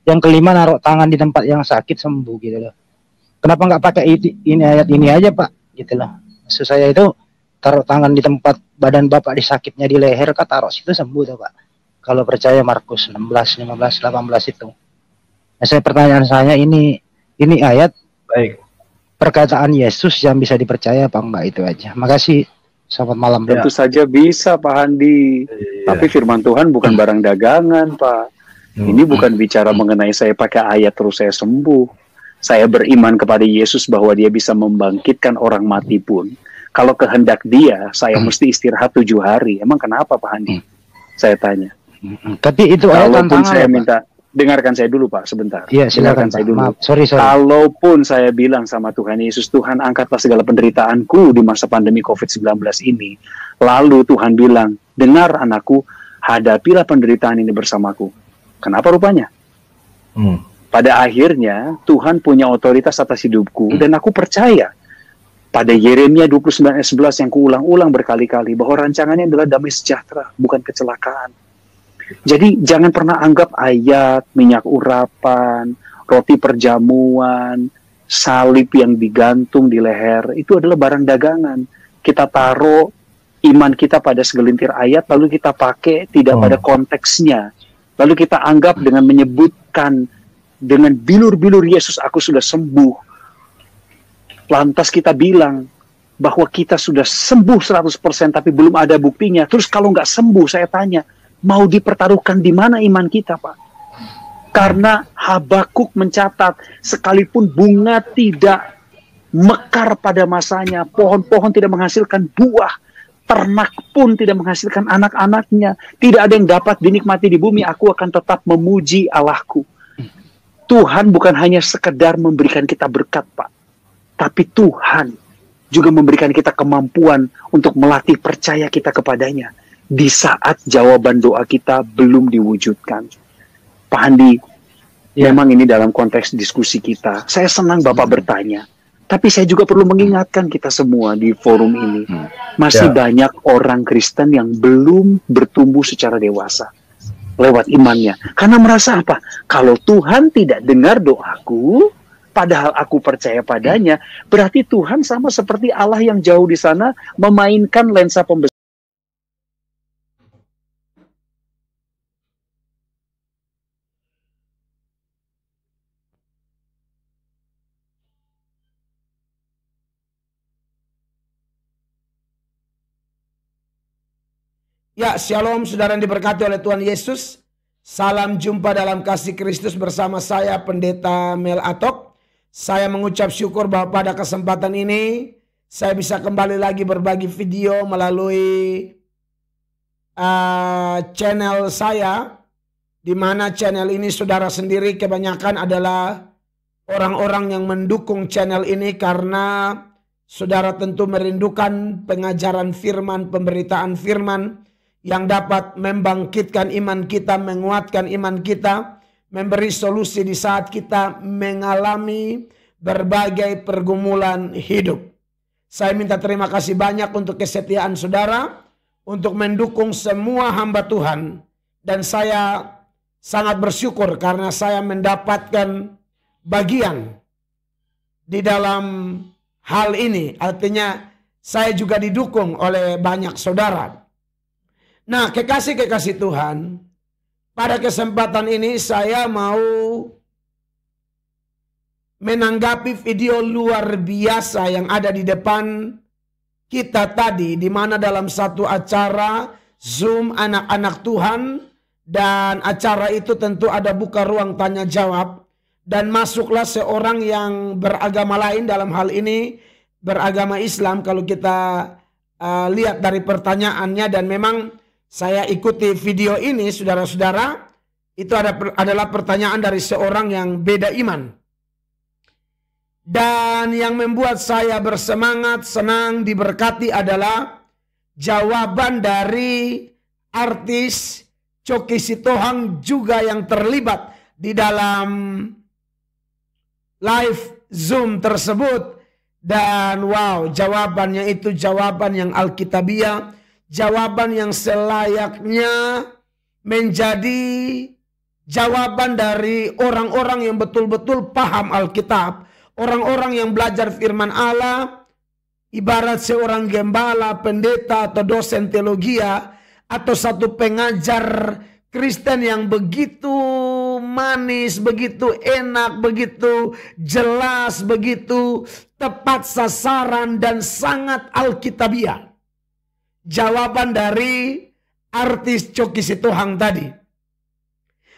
Yang kelima, naruh tangan di tempat yang sakit sembuh gitu loh. Kenapa nggak pakai ini ayat ini aja Pak? Gitu loh. Maksud saya itu taruh tangan di tempat badan Bapak disakitnya di leher, Kak, taruh situ sembuh tuh Pak. Kalau percaya Markus 16, 15, 18 itu. Nah, pertanyaan saya ini ayat Baik. Perkataan Yesus yang bisa dipercaya apa enggak, itu aja. Makasih. Selamat malam. Tentu saja bisa Pak Handi. Tapi firman Tuhan bukan barang dagangan Pak. Ini bukan bicara mengenai saya pakai ayat terus saya sembuh. Saya beriman kepada Yesus bahwa dia bisa membangkitkan orang mati pun. Kalau kehendak dia, saya mesti istirahat 7 hari. Emang kenapa Pak Handi? Saya tanya. Tapi itu ayat kalaupun tantangan, saya minta, dengarkan saya dulu Pak sebentar. Iya, silakan saya dulu. Maaf, sorry. Kalaupun saya bilang sama Tuhan Yesus, Tuhan angkatlah segala penderitaanku di masa pandemi COVID-19 ini. Lalu Tuhan bilang, dengar anakku, hadapilah penderitaan ini bersamaku. Kenapa rupanya? Pada akhirnya Tuhan punya otoritas atas hidupku dan aku percaya. Pada Yeremia 29 ayat 11 yang kuulang-ulang berkali-kali bahwa rancangannya adalah damai sejahtera, bukan kecelakaan. Jadi jangan pernah anggap ayat, minyak urapan, roti perjamuan, salib yang digantung di leher, itu adalah barang dagangan. Kita taruh iman kita pada segelintir ayat, lalu kita pakai tidak pada konteksnya. Lalu kita anggap dengan menyebutkan, dengan bilur-bilur Yesus, aku sudah sembuh. Lantas kita bilang bahwa kita sudah sembuh 100% tapi belum ada buktinya. Terus kalau nggak sembuh, saya tanya, mau dipertaruhkan di mana iman kita, Pak? Karena Habakuk mencatat, sekalipun bunga tidak mekar pada masanya, pohon-pohon tidak menghasilkan buah, ternak pun tidak menghasilkan anak-anaknya, tidak ada yang dapat dinikmati di bumi, aku akan tetap memuji Allahku. Tuhan bukan hanya sekedar memberikan kita berkat, Pak, tapi Tuhan juga memberikan kita kemampuan untuk melatih percaya kita kepadanya di saat jawaban doa kita belum diwujudkan. Pak Handi, memang ini dalam konteks diskusi kita. Saya senang Bapak bertanya, tapi saya juga perlu mengingatkan kita semua di forum ini. Masih banyak orang Kristen yang belum bertumbuh secara dewasa lewat imannya. Karena merasa apa? Kalau Tuhan tidak dengar doaku, padahal aku percaya padanya, berarti Tuhan sama seperti Allah yang jauh di sana memainkan lensa pembesar. Ya, shalom saudara yang diberkati oleh Tuhan Yesus. Salam jumpa dalam kasih Kristus bersama saya Pendeta Mel Atok. Saya mengucap syukur bahwa pada kesempatan ini saya bisa kembali lagi berbagi video melalui channel saya, di mana channel ini saudara sendiri kebanyakan adalah orang-orang yang mendukung channel ini karena saudara tentu merindukan pengajaran firman, pemberitaan firman yang dapat membangkitkan iman kita, menguatkan iman kita, memberi solusi di saat kita mengalami berbagai pergumulan hidup. Saya minta terima kasih banyak untuk kesetiaan saudara, untuk mendukung semua hamba Tuhan. Dan saya sangat bersyukur karena saya mendapatkan bagian di dalam hal ini. Artinya saya juga didukung oleh banyak saudara. Nah, kekasih-kekasih Tuhan, pada kesempatan ini saya mau menanggapi video luar biasa yang ada di depan kita tadi, di mana dalam satu acara Zoom anak-anak Tuhan, dan acara itu tentu ada buka ruang tanya jawab, dan masuklah seorang yang beragama lain, dalam hal ini beragama Islam kalau kita lihat dari pertanyaannya. Dan memang saya ikuti video ini, saudara-saudara, itu adalah pertanyaan dari seorang yang beda iman. Dan yang membuat saya bersemangat, senang, diberkati adalah jawaban dari artis Choky Sitohang juga yang terlibat di dalam live Zoom tersebut. Dan wow, jawabannya itu jawaban yang alkitabiah, jawaban yang selayaknya menjadi jawaban dari orang-orang yang betul-betul paham Alkitab, orang-orang yang belajar firman Allah, ibarat seorang gembala, pendeta, atau dosen teologia, atau satu pengajar Kristen yang begitu manis, begitu enak, begitu jelas, begitu tepat sasaran, dan sangat alkitabiah. Jawaban dari artis Coki Sitohang tadi.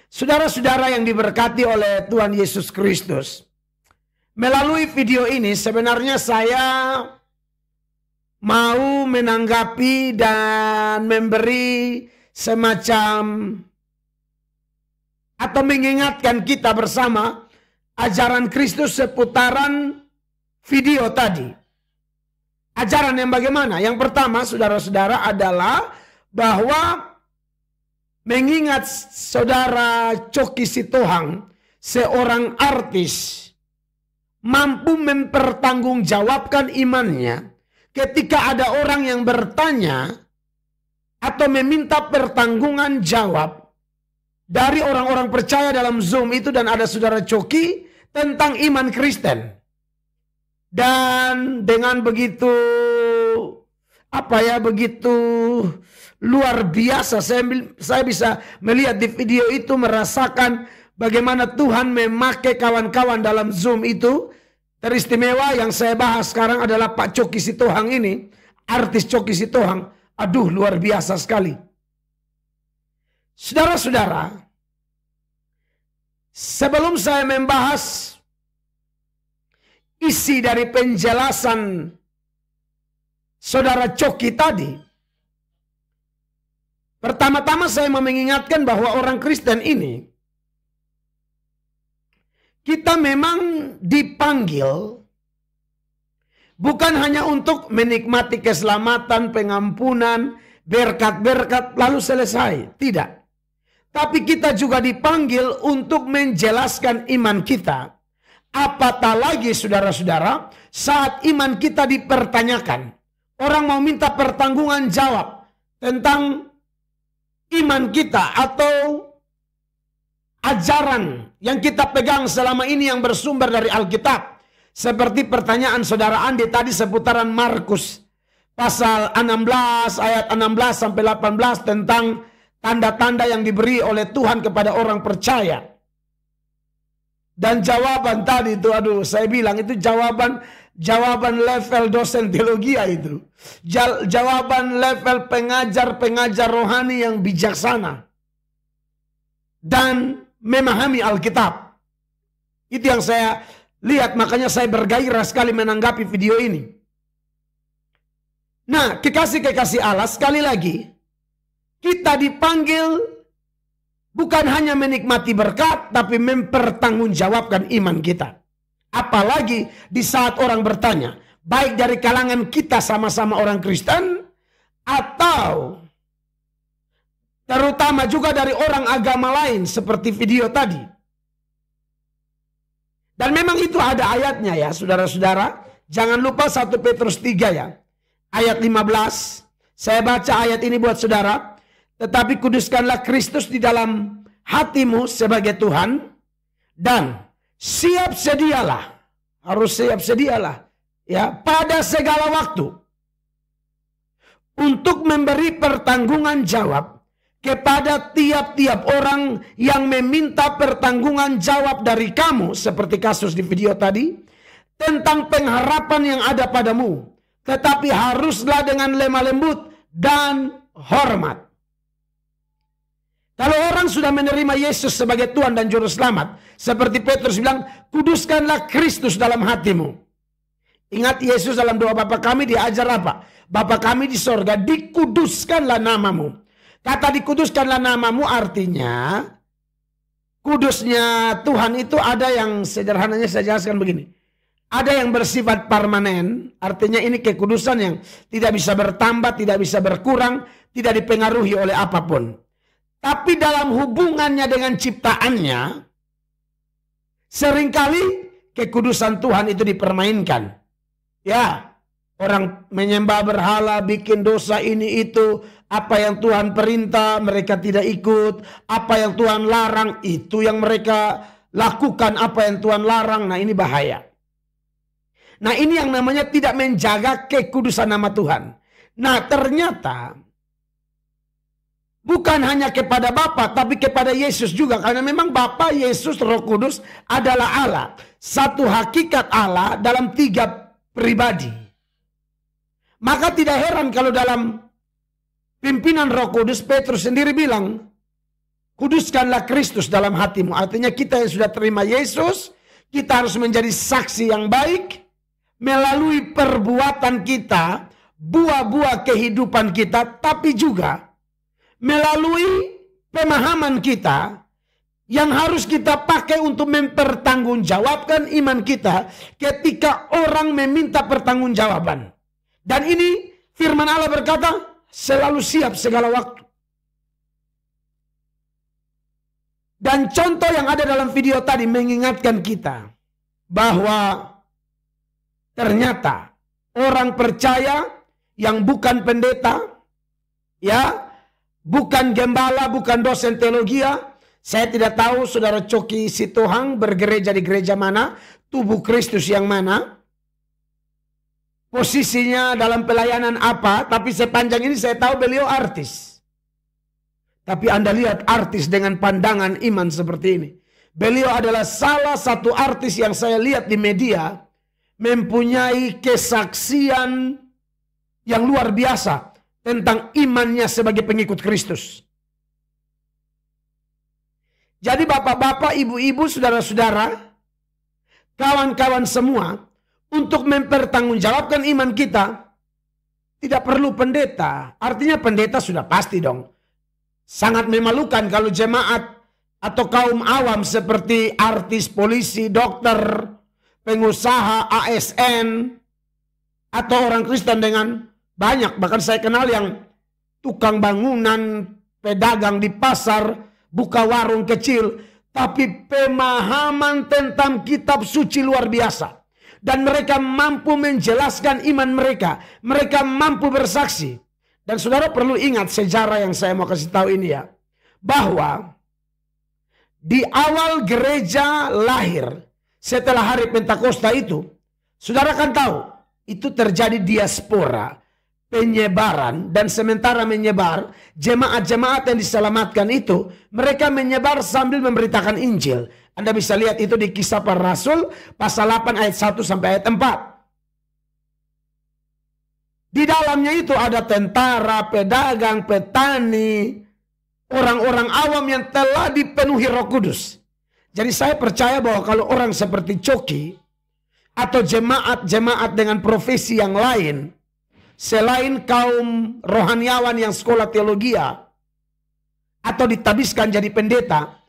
Saudara-saudara yang diberkati oleh Tuhan Yesus Kristus, melalui video ini sebenarnya saya mau menanggapi dan memberi semacam atau mengingatkan kita bersama ajaran Kristus seputaran video tadi. Ajaran yang bagaimana? Yang pertama, saudara-saudara, adalah bahwa mengingat saudara Coki Sitohang, seorang artis, mampu mempertanggungjawabkan imannya ketika ada orang yang bertanya atau meminta pertanggungan jawab dari orang-orang percaya dalam Zoom itu, dan ada saudara Coki tentang iman Kristen. Dan dengan begitu begitu luar biasa, saya bisa melihat di video itu, merasakan bagaimana Tuhan memakai kawan-kawan dalam Zoom itu. Teristimewa yang saya bahas sekarang adalah Pak Coki Sitohang ini, artis Coki Sitohang. Aduh, luar biasa sekali. Saudara-saudara, sebelum saya membahas isi dari penjelasan saudara Coki tadi, pertama-tama saya mau mengingatkan bahwa orang Kristen ini, kita memang dipanggil bukan hanya untuk menikmati keselamatan, pengampunan, berkat-berkat lalu selesai. Tidak. Tapi kita juga dipanggil untuk menjelaskan iman kita. Apatah lagi saudara-saudara, saat iman kita dipertanyakan, orang mau minta pertanggungan jawab tentang iman kita atau ajaran yang kita pegang selama ini yang bersumber dari Alkitab. Seperti pertanyaan saudara Andi tadi seputaran Markus pasal 16 ayat 16 sampai 18 tentang tanda-tanda yang diberi oleh Tuhan kepada orang percaya. Dan jawaban tadi itu, aduh, saya bilang itu jawaban level dosen teologi itu. Jawaban level pengajar rohani yang bijaksana dan memahami Alkitab. Itu yang saya lihat, makanya saya bergairah sekali menanggapi video ini. Nah, kekasih-kekasih Allah, sekali lagi, kita dipanggil bukan hanya menikmati berkat, tapi mempertanggungjawabkan iman kita. Apalagi di saat orang bertanya, baik dari kalangan kita sama-sama orang Kristen, atau terutama juga dari orang agama lain seperti video tadi. Dan memang itu ada ayatnya ya saudara-saudara. Jangan lupa 1 Petrus 3 ya. Ayat 15. Saya baca ayat ini buat saudara. Tetapi kuduskanlah Kristus di dalam hatimu sebagai Tuhan. Dan siap sedialah. Harus siap sedialah. Ya, pada segala waktu. Untuk memberi pertanggungan jawab kepada tiap-tiap orang yang meminta pertanggungan jawab dari kamu. Seperti kasus di video tadi. Tentang pengharapan yang ada padamu. Tetapi haruslah dengan lemah lembut dan hormat. Kalau orang sudah menerima Yesus sebagai Tuhan dan Juru Selamat. Seperti Petrus bilang, kuduskanlah Kristus dalam hatimu. Ingat Yesus dalam doa Bapa kami diajar apa? Bapa kami di sorga, dikuduskanlah namamu. Kata dikuduskanlah namamu artinya, kudusnya Tuhan itu ada yang sederhananya saya jelaskan begini. Ada yang bersifat permanen, artinya ini kekudusan yang tidak bisa bertambah, tidak bisa berkurang, tidak dipengaruhi oleh apapun. Tapi dalam hubungannya dengan ciptaannya, seringkali kekudusan Tuhan itu dipermainkan. Ya, orang menyembah berhala, bikin dosa ini itu, Apa yang Tuhan perintah mereka tidak ikut. Apa yang Tuhan larang itu yang mereka lakukan. Apa yang Tuhan larang. Nah, ini bahaya. Nah, ini yang namanya tidak menjaga kekudusan nama Tuhan. Nah, ternyata bukan hanya kepada Bapa, tapi kepada Yesus juga. Karena memang Bapa, Yesus, Roh Kudus adalah Allah. Satu hakikat Allah dalam 3 pribadi. Maka tidak heran kalau dalam pimpinan Roh Kudus, Petrus sendiri bilang, kuduskanlah Kristus dalam hatimu. Artinya kita yang sudah terima Yesus, kita harus menjadi saksi yang baik melalui perbuatan kita, buah-buah kehidupan kita, tapi juga melalui pemahaman kita yang harus kita pakai untuk mempertanggungjawabkan iman kita ketika orang meminta pertanggungjawaban. Dan ini firman Allah berkata, selalu siap segala waktu. Dan contoh yang ada dalam video tadi mengingatkan kita bahwa ternyata orang percaya yang bukan pendeta, ya, bukan gembala, bukan dosen teologi. Saya tidak tahu saudara Coki Sitohang bergereja di gereja mana, tubuh Kristus yang mana, posisinya dalam pelayanan apa, tapi sepanjang ini saya tahu beliau artis. Tapi Anda lihat artis dengan pandangan iman seperti ini. Beliau adalah salah satu artis yang saya lihat di media, mempunyai kesaksian yang luar biasa tentang imannya sebagai pengikut Kristus. Jadi bapak-bapak, ibu-ibu, saudara-saudara, kawan-kawan semua, untuk mempertanggungjawabkan iman kita, tidak perlu pendeta. Artinya pendeta sudah pasti dong. Sangat memalukan kalau jemaat atau kaum awam seperti artis, polisi, dokter, pengusaha, ASN, atau orang Kristen dengan banyak. Bahkan saya kenal yang tukang bangunan, pedagang di pasar, buka warung kecil, tapi pemahaman tentang kitab suci luar biasa. Dan mereka mampu menjelaskan iman mereka. Mereka mampu bersaksi. Dan saudara perlu ingat sejarah yang saya mau kasih tahu ini ya. Bahwa di awal gereja lahir setelah hari Pentakosta itu, saudara kan tahu, itu terjadi diaspora, penyebaran, dan sementara menyebar, jemaat-jemaat yang diselamatkan itu, mereka menyebar sambil memberitakan Injil. Anda bisa lihat itu di Kisah Para Rasul, pasal 8 ayat 1 sampai ayat 4. Di dalamnya itu ada tentara, pedagang, petani, orang-orang awam yang telah dipenuhi Roh Kudus. Jadi saya percaya bahwa kalau orang seperti Coki, atau jemaat-jemaat dengan profesi yang lain, selain kaum rohaniawan yang sekolah teologi atau ditabiskan jadi pendeta,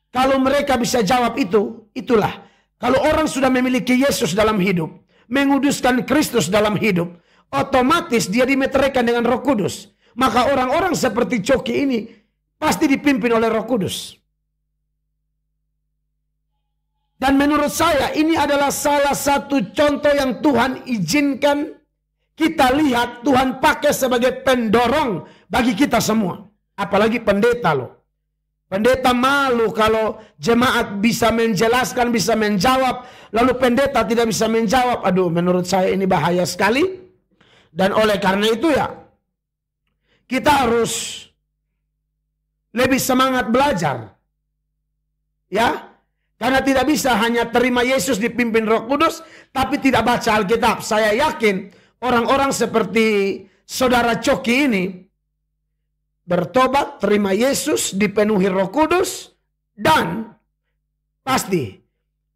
kalau mereka bisa jawab itu, itulah. Kalau orang sudah memiliki Yesus dalam hidup, menguduskan Kristus dalam hidup, otomatis dia dimeteraikan dengan Roh Kudus. Maka orang-orang seperti Coki ini pasti dipimpin oleh Roh Kudus. Dan menurut saya ini adalah salah satu contoh yang Tuhan izinkan kita lihat, Tuhan pakai sebagai pendorong bagi kita semua. Apalagi pendeta loh. Pendeta malu kalau jemaat bisa menjelaskan, bisa menjawab. Lalu pendeta tidak bisa menjawab. Aduh, menurut saya ini bahaya sekali. Dan oleh karena itu ya, kita harus lebih semangat belajar. Ya, karena tidak bisa hanya terima Yesus dipimpin Roh Kudus, tapi tidak baca Alkitab. Saya yakin orang-orang seperti saudara Coki ini bertobat, terima Yesus, dipenuhi Roh Kudus, dan pasti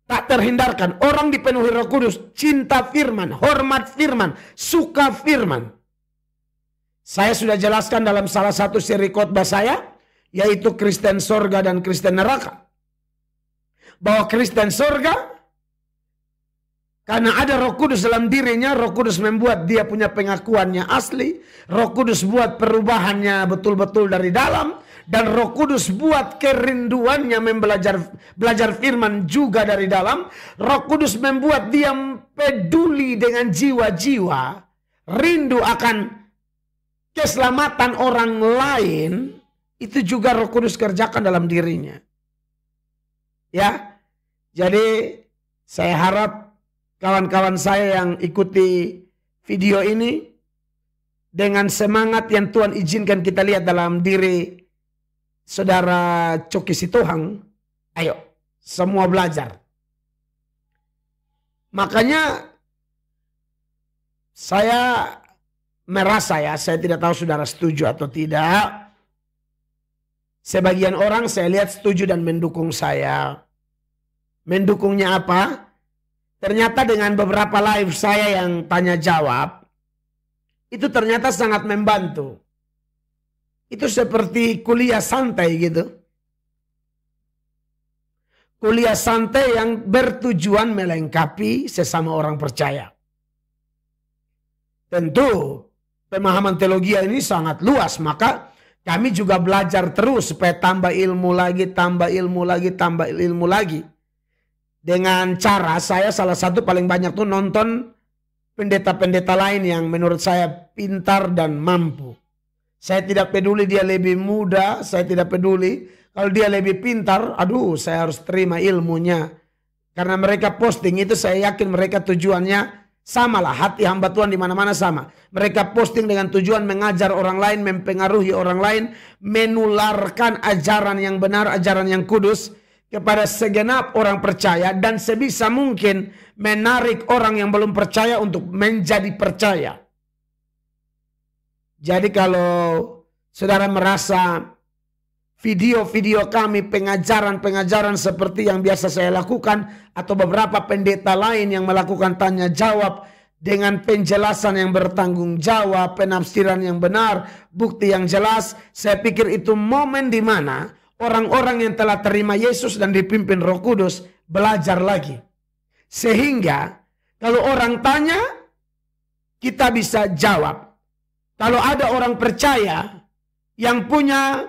tak terhindarkan orang dipenuhi Roh Kudus, cinta firman, hormat firman, suka firman. Saya sudah jelaskan dalam salah satu seri khotbah saya, yaitu Kristen Sorga dan Kristen Neraka. Bahwa Kristen Sorga, karena ada Roh Kudus dalam dirinya, Roh Kudus membuat dia punya pengakuannya asli. Roh Kudus buat perubahannya betul-betul dari dalam. Dan Roh Kudus buat kerinduannya belajar firman juga dari dalam. Roh Kudus membuat dia peduli dengan jiwa-jiwa. Rindu akan keselamatan orang lain itu juga Roh Kudus kerjakan dalam dirinya. Ya. Jadi saya harap kawan-kawan saya yang ikuti video ini dengan semangat yang Tuhan izinkan kita lihat dalam diri Saudara Coki Sitohang, ayo semua belajar. Makanya saya merasa ya, saya tidak tahu saudara setuju atau tidak. Sebagian orang saya lihat setuju dan mendukung saya. Mendukungnya apa? Ternyata dengan beberapa live saya yang tanya jawab, itu ternyata sangat membantu. Itu seperti kuliah santai gitu. Kuliah santai yang bertujuan melengkapi sesama orang percaya. Tentu pemahaman teologi ini sangat luas, maka kami juga belajar terus supaya tambah ilmu lagi, tambah ilmu lagi, tambah ilmu lagi. Dengan cara saya salah satu paling banyak tuh nonton pendeta-pendeta lain yang menurut saya pintar dan mampu. Saya tidak peduli dia lebih muda, saya tidak peduli. Kalau dia lebih pintar, aduh saya harus terima ilmunya. Karena mereka posting itu saya yakin mereka tujuannya sama lah, hati hamba Tuhan di mana-mana sama. Mereka posting dengan tujuan mengajar orang lain, mempengaruhi orang lain, menularkan ajaran yang benar, ajaran yang kudus kepada segenap orang percaya dan sebisa mungkin menarik orang yang belum percaya untuk menjadi percaya. Jadi kalau saudara merasa video-video kami, pengajaran-pengajaran seperti yang biasa saya lakukan atau beberapa pendeta lain yang melakukan tanya jawab dengan penjelasan yang bertanggung jawab, penafsiran yang benar, bukti yang jelas, saya pikir itu momen di mana orang-orang yang telah terima Yesus dan dipimpin Roh Kudus belajar lagi. Sehingga kalau orang tanya, kita bisa jawab. Kalau ada orang percaya yang punya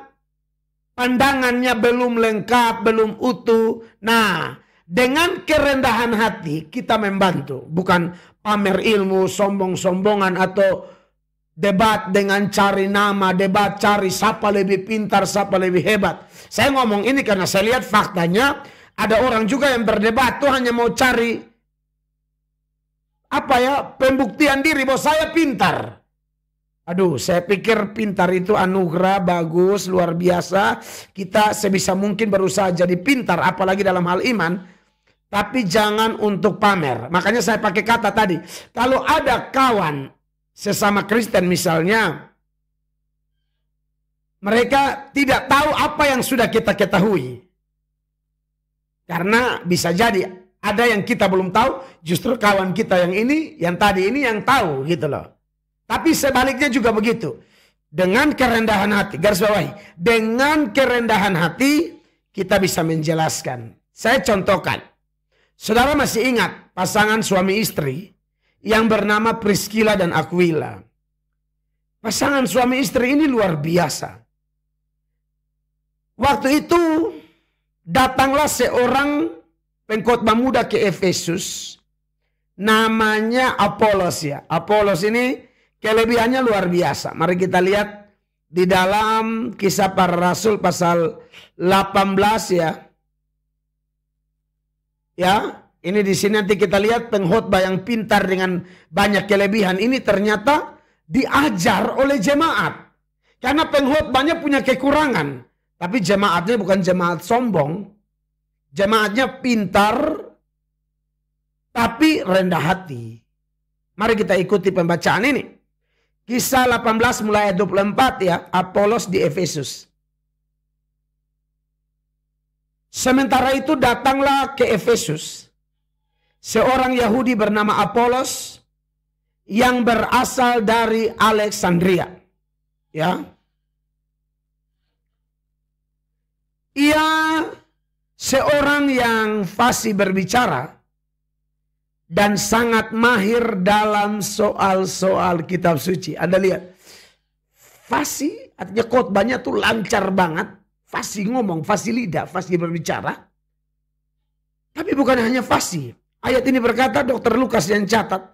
pandangannya belum lengkap, belum utuh. Nah, dengan kerendahan hati kita membantu. Bukan pamer ilmu, sombong-sombongan atau debat dengan cari nama, debat cari siapa lebih pintar, siapa lebih hebat. Saya ngomong ini karena saya lihat faktanya ada orang juga yang berdebat tuh hanya mau cari pembuktian diri bahwa saya pintar. Aduh, saya pikir pintar itu anugerah, bagus, luar biasa. Kita sebisa mungkin berusaha jadi pintar, apalagi dalam hal iman. Tapi jangan untuk pamer. Makanya saya pakai kata tadi. Kalau ada kawan sesama Kristen misalnya, mereka tidak tahu apa yang sudah kita ketahui. Karena bisa jadi ada yang kita belum tahu, justru kawan kita yang ini, yang tadi ini yang tahu gitu loh. Tapi sebaliknya juga begitu. Dengan kerendahan hati, garis bawahi. Dengan kerendahan hati kita bisa menjelaskan. Saya contohkan. Saudara masih ingat pasangan suami istri yang bernama Priscilla dan Aquila. Pasangan suami istri ini luar biasa. Waktu itu datanglah seorang pengkhotbah muda ke Efesus. Namanya Apolos ya. Apolos ini kelebihannya luar biasa. Mari kita lihat di dalam Kisah Para Rasul pasal 18 ya. Ya, ini di sini nanti kita lihat pengkhotbah yang pintar dengan banyak kelebihan ini ternyata diajar oleh jemaat. Karena pengkhotbahnya punya kekurangan, tapi jemaatnya bukan jemaat sombong. Jemaatnya pintar tapi rendah hati. Mari kita ikuti pembacaan ini. Kisah 18 mulai ayat 24 ya, Apolos di Efesus. Sementara itu datanglah ke Efesus seorang Yahudi bernama Apolos yang berasal dari Alexandria. Ya. Ia seorang yang fasih berbicara dan sangat mahir dalam soal-soal kitab suci. Anda lihat. Fasih artinya khotbahnya tuh lancar banget. Fasih ngomong, fasih lidah, fasih berbicara. Tapi bukan hanya fasih. Ayat ini berkata, Dr. Lukas yang catat,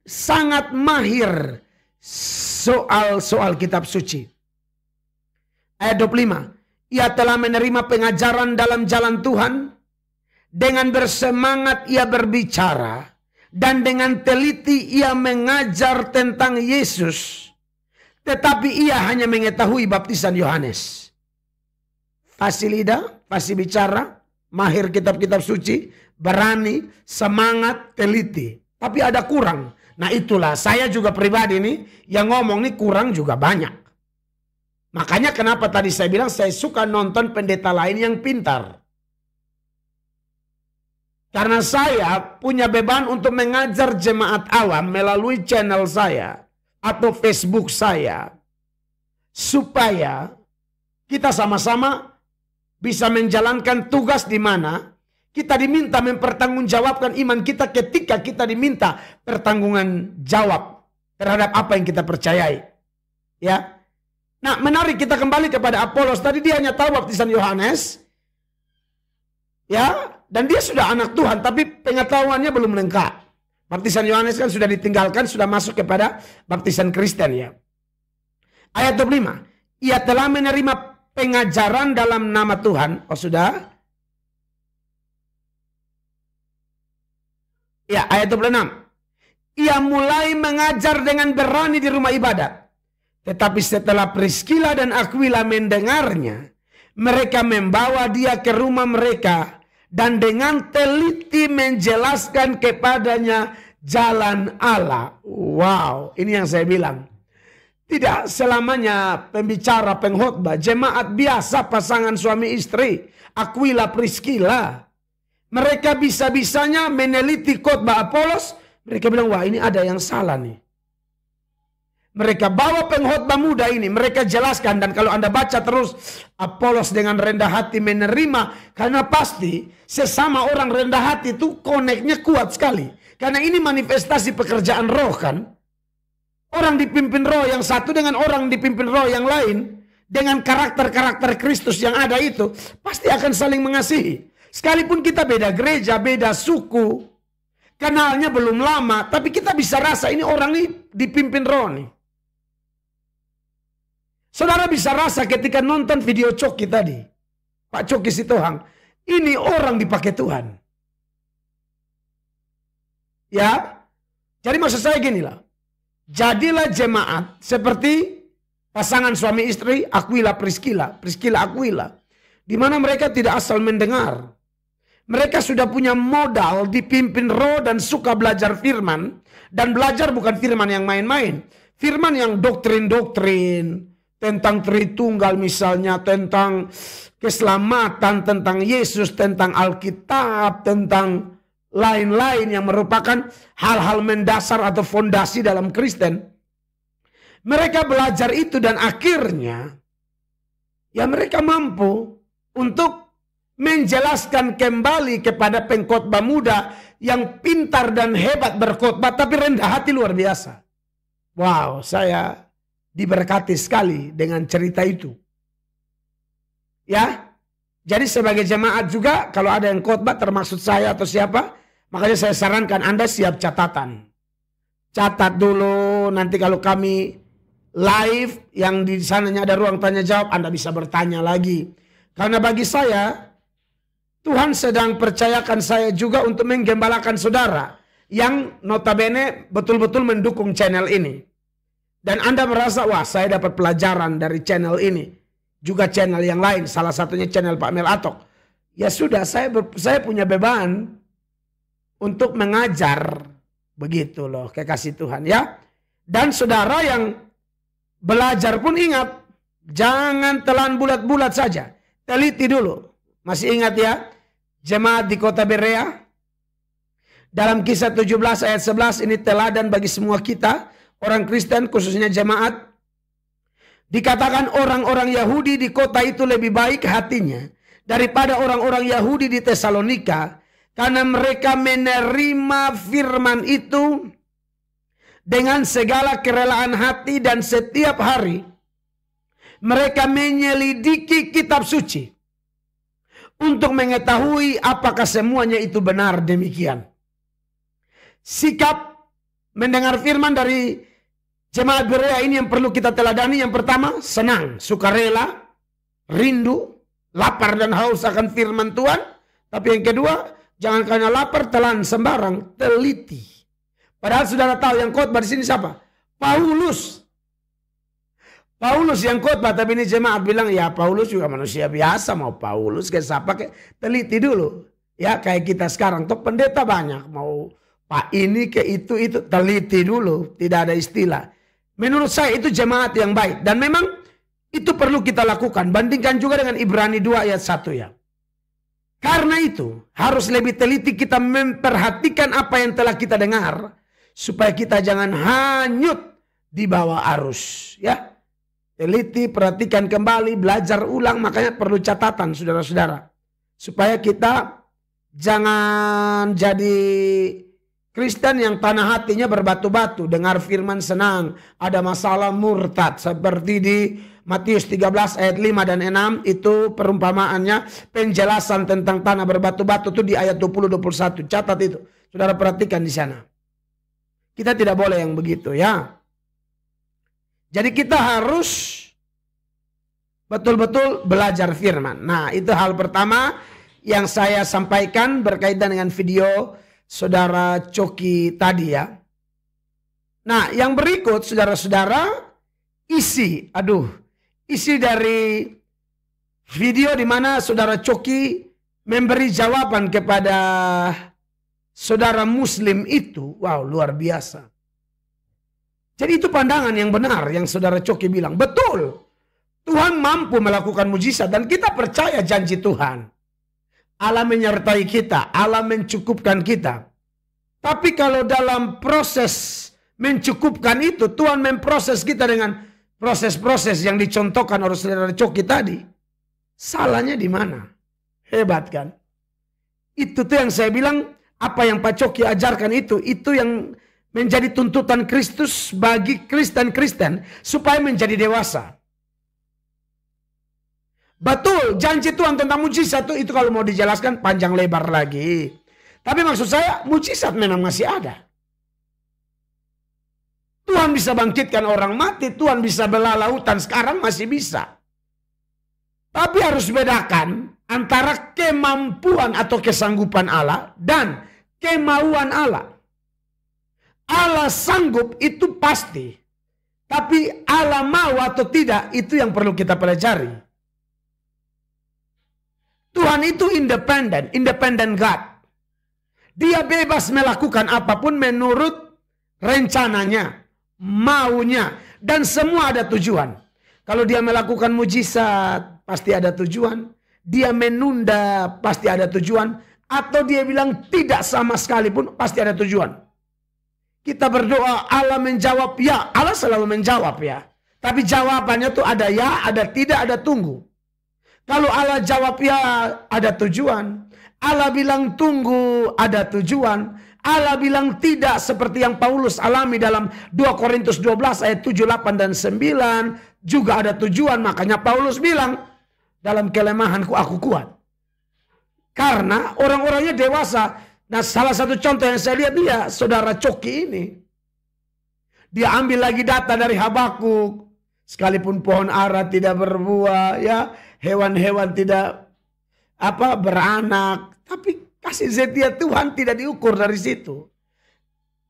sangat mahir soal-soal kitab suci. Ayat 25. Ia telah menerima pengajaran dalam jalan Tuhan. Dengan bersemangat ia berbicara. Dan dengan teliti ia mengajar tentang Yesus. Tetapi ia hanya mengetahui baptisan Yohanes. Fasih lidah, fasih bicara, mahir kitab-kitab suci, berani, semangat, teliti. Tapi ada kurang. Nah itulah saya juga pribadi nih yang ngomong nih kurang juga banyak. Makanya kenapa tadi saya bilang saya suka nonton pendeta lain yang pintar. Karena saya punya beban untuk mengajar jemaat awam melalui channel saya atau Facebook saya. Supaya kita sama-sama bisa menjalankan tugas di mana kita diminta mempertanggungjawabkan iman kita ketika kita diminta pertanggungan jawab terhadap apa yang kita percayai. Ya. Nah, menarik kita kembali kepada Apolos. Tadi dia hanya tahu baptisan Yohanes. Ya, dan dia sudah anak Tuhan, tapi pengetahuannya belum lengkap. Baptisan Yohanes kan sudah ditinggalkan, sudah masuk kepada baptisan Kristen ya. Ayat 25. Ia telah menerima pengajaran dalam nama Tuhan. Oh sudah. Ya, ayat 26. Ia mulai mengajar dengan berani di rumah ibadat. Tetapi setelah Priscilla dan Aquila mendengarnya, mereka membawa dia ke rumah mereka dan dengan teliti menjelaskan kepadanya jalan Allah. Wow, ini yang saya bilang. Tidak selamanya pembicara, pengkhotbah, jemaat biasa pasangan suami istri, Aquila, Priscilla. Mereka bisa-bisanya meneliti khotbah Apolos. Mereka bilang, wah ini ada yang salah nih. Mereka bawa pengkhotbah muda ini, mereka jelaskan. Dan kalau Anda baca terus, Apolos dengan rendah hati menerima. Karena pasti sesama orang rendah hati itu koneknya kuat sekali. Karena ini manifestasi pekerjaan roh kan. Orang dipimpin roh yang satu dengan orang dipimpin roh yang lain. Dengan karakter-karakter Kristus yang ada itu. Pasti akan saling mengasihi. Sekalipun kita beda gereja, beda suku. Kenalnya belum lama. Tapi kita bisa rasa ini orang ini dipimpin roh nih. Saudara bisa rasa ketika nonton video Coki tadi. Pak Coki Sitohang. Ini orang dipakai Tuhan. Ya. Jadi maksud saya gini lah. Jadilah jemaat seperti pasangan suami istri Aquila Priscilla. Priscilla Aquila. Di mana mereka tidak asal mendengar. Mereka sudah punya modal dipimpin roh dan suka belajar firman. Dan belajar bukan firman yang main-main. Firman yang doktrin-doktrin. Tentang Tritunggal misalnya, tentang keselamatan, tentang Yesus, tentang Alkitab, tentang lain-lain yang merupakan hal-hal mendasar atau fondasi dalam Kristen. Mereka belajar itu dan akhirnya ya mereka mampu untuk menjelaskan kembali kepada pengkhotbah muda yang pintar dan hebat berkhotbah tapi rendah hati luar biasa. Wow, saya diberkati sekali dengan cerita itu. Ya, jadi sebagai jemaat juga kalau ada yang khotbah termasuk saya atau siapa, makanya saya sarankan Anda siap catatan. Catat dulu, nanti kalau kami live yang di sananya ada ruang tanya jawab, Anda bisa bertanya lagi. Karena bagi saya, Tuhan sedang percayakan saya juga untuk menggembalakan saudara yang notabene betul-betul mendukung channel ini. Dan Anda merasa, wah saya dapat pelajaran dari channel ini. Juga channel yang lain, salah satunya channel Pak Mel Atok. Ya sudah, saya punya beban untuk mengajar. Begitu loh, kekasih Tuhan ya. Dan saudara yang belajar pun ingat, jangan telan bulat-bulat saja. Teliti dulu. Masih ingat ya, jemaat di kota Berea? Dalam Kisah 17 ayat 11 ini teladan bagi semua kita. Orang Kristen khususnya jemaat. Dikatakan orang-orang Yahudi di kota itu lebih baik hatinya daripada orang-orang Yahudi di Tesalonika. Karena mereka menerima firman itu dengan segala kerelaan hati dan setiap hari. Mereka menyelidiki kitab suci. Untuk mengetahui apakah semuanya itu benar demikian. Sikap mendengar firman dari Jemaat Berea ini yang perlu kita teladani. Yang pertama, senang, sukarela, rindu, lapar dan haus akan firman Tuhan. Tapi yang kedua, jangan karena lapar telan sembarang, teliti. Padahal saudara tahu yang khotbah di sini siapa? Paulus. Paulus yang khotbah, tapi ini jemaat bilang, ya Paulus juga manusia biasa, mau Paulus kayak siapa, kayak teliti dulu. Ya kayak kita sekarang, tuh pendeta banyak, mau Pak ini ke itu, teliti dulu, tidak ada istilah. Menurut saya itu jemaat yang baik, dan memang itu perlu kita lakukan. Bandingkan juga dengan Ibrani 2 ayat 1 ya. Karena itu harus lebih teliti kita memperhatikan apa yang telah kita dengar, supaya kita jangan hanyut di bawah arus ya. Teliti, perhatikan kembali, belajar ulang. Makanya perlu catatan saudara-saudara. Supaya kita jangan jadi Kristen yang tanah hatinya berbatu-batu. Dengar firman senang. Ada masalah murtad. Seperti di Matius 13 ayat 5 dan 6. Itu perumpamaannya. Penjelasan tentang tanah berbatu-batu itu di ayat 20-21. Catat itu. Saudara perhatikan di sana. Kita tidak boleh yang begitu ya. Jadi kita harus betul-betul belajar firman. Nah, itu hal pertama yang saya sampaikan berkaitan dengan video saudara Coki tadi ya. Nah, yang berikut saudara-saudara, isi dari video di mana saudara Coki memberi jawaban kepada saudara Muslim itu. Wow, luar biasa. Jadi itu pandangan yang benar yang saudara Coki bilang. Betul. Tuhan mampu melakukan mujizat dan kita percaya janji Tuhan. Allah menyertai kita. Allah mencukupkan kita. Tapi kalau dalam proses mencukupkan itu, Tuhan memproses kita dengan proses-proses yang dicontohkan oleh saudara Coki tadi. Salahnya di mana? Hebat kan? Itu tuh yang saya bilang, apa yang Pak Coki ajarkan itu yang menjadi tuntutan Kristus bagi Kristen-Kristen supaya menjadi dewasa. Betul, janji Tuhan tentang mujizat itu kalau mau dijelaskan panjang lebar lagi. Tapi maksud saya mujizat memang masih ada. Tuhan bisa bangkitkan orang mati, Tuhan bisa belah lautan sekarang masih bisa. Tapi harus bedakan antara kemampuan atau kesanggupan Allah dan kemauan Allah. Allah sanggup itu pasti. Tapi Allah mau atau tidak itu yang perlu kita pelajari. Tuhan itu independent God. Dia bebas melakukan apapun menurut rencananya, maunya. Dan semua ada tujuan. Kalau dia melakukan mujizat, pasti ada tujuan. Dia menunda, pasti ada tujuan. Atau dia bilang tidak sama sekali pun, pasti ada tujuan. Kita berdoa, Allah menjawab ya. Allah selalu menjawab ya. Tapi jawabannya tuh ada ya, ada tidak, ada tunggu. Kalau Allah jawab ya, ada tujuan. Allah bilang tunggu, ada tujuan. Allah bilang tidak seperti yang Paulus alami dalam 2 Korintus 12 ayat 7, 8, dan 9. Juga ada tujuan. Makanya Paulus bilang, dalam kelemahanku aku kuat. Karena orang-orangnya dewasa. Nah, salah satu contoh yang saya lihat dia, saudara Coki ini. Dia ambil lagi data dari Habakuk. Sekalipun pohon ara tidak berbuah, ya, hewan-hewan tidak beranak. Tapi kasih setia Tuhan tidak diukur dari situ.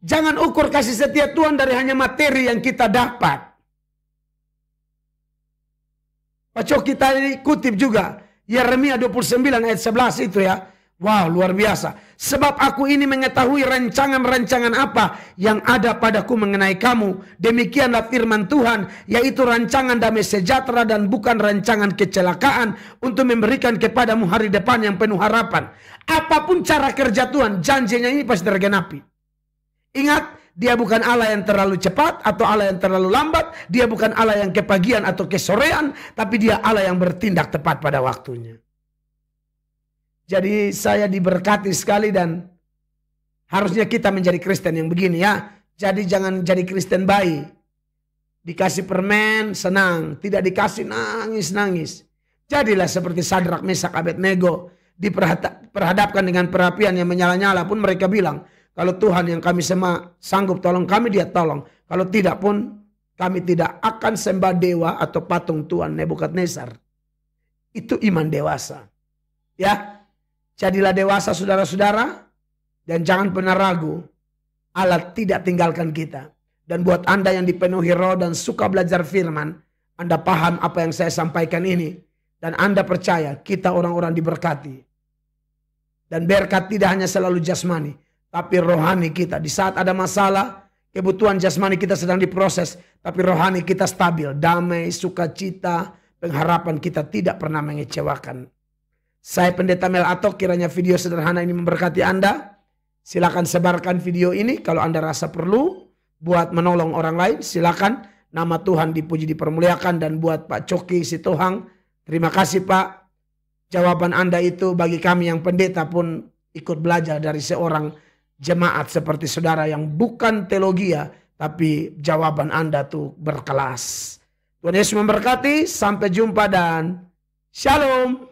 Jangan ukur kasih setia Tuhan dari hanya materi yang kita dapat. Pak Coki tadi kutip juga. Yeremia 29 ayat 11 itu ya. Wow, luar biasa. Sebab aku ini mengetahui rancangan-rancangan apa yang ada padaku mengenai kamu. Demikianlah firman Tuhan, yaitu rancangan damai sejahtera dan bukan rancangan kecelakaan untuk memberikan kepadamu hari depan yang penuh harapan. Apapun cara kerja Tuhan, janjinya ini pasti tergenapi. Ingat, dia bukan Allah yang terlalu cepat atau Allah yang terlalu lambat. Dia bukan Allah yang kepagian atau kesorean, tapi dia Allah yang bertindak tepat pada waktunya. Jadi saya diberkati sekali dan harusnya kita menjadi Kristen yang begini ya. Jadi jangan jadi Kristen bayi. Dikasih permen senang, tidak dikasih nangis-nangis. Jadilah seperti Sadrak, Mesak, Abednego. Diperhadapkan dengan perapian yang menyala-nyala pun mereka bilang, kalau Tuhan yang kami sembah sanggup tolong kami, dia tolong. Kalau tidak pun kami tidak akan sembah dewa atau patung Tuan Nebukadnezar. Itu iman dewasa. Ya, jadilah dewasa saudara-saudara, dan jangan pernah ragu, Allah tidak tinggalkan kita. Dan buat Anda yang dipenuhi roh dan suka belajar firman, Anda paham apa yang saya sampaikan ini, dan Anda percaya kita orang-orang diberkati. Dan berkat tidak hanya selalu jasmani, tapi rohani kita. Di saat ada masalah, kebutuhan jasmani kita sedang diproses, tapi rohani kita stabil, damai, sukacita, pengharapan kita tidak pernah mengecewakan. Saya Pendeta Mel Atok, kiranya video sederhana ini memberkati Anda. Silakan sebarkan video ini kalau Anda rasa perlu buat menolong orang lain. Silakan, nama Tuhan dipuji dipermuliakan. Dan buat Pak Coki Sitohang, terima kasih Pak. Jawaban Anda itu bagi kami yang pendeta pun ikut belajar dari seorang jemaat seperti saudara yang bukan teologia, tapi jawaban Anda tuh berkelas. Tuhan Yesus memberkati, sampai jumpa dan shalom.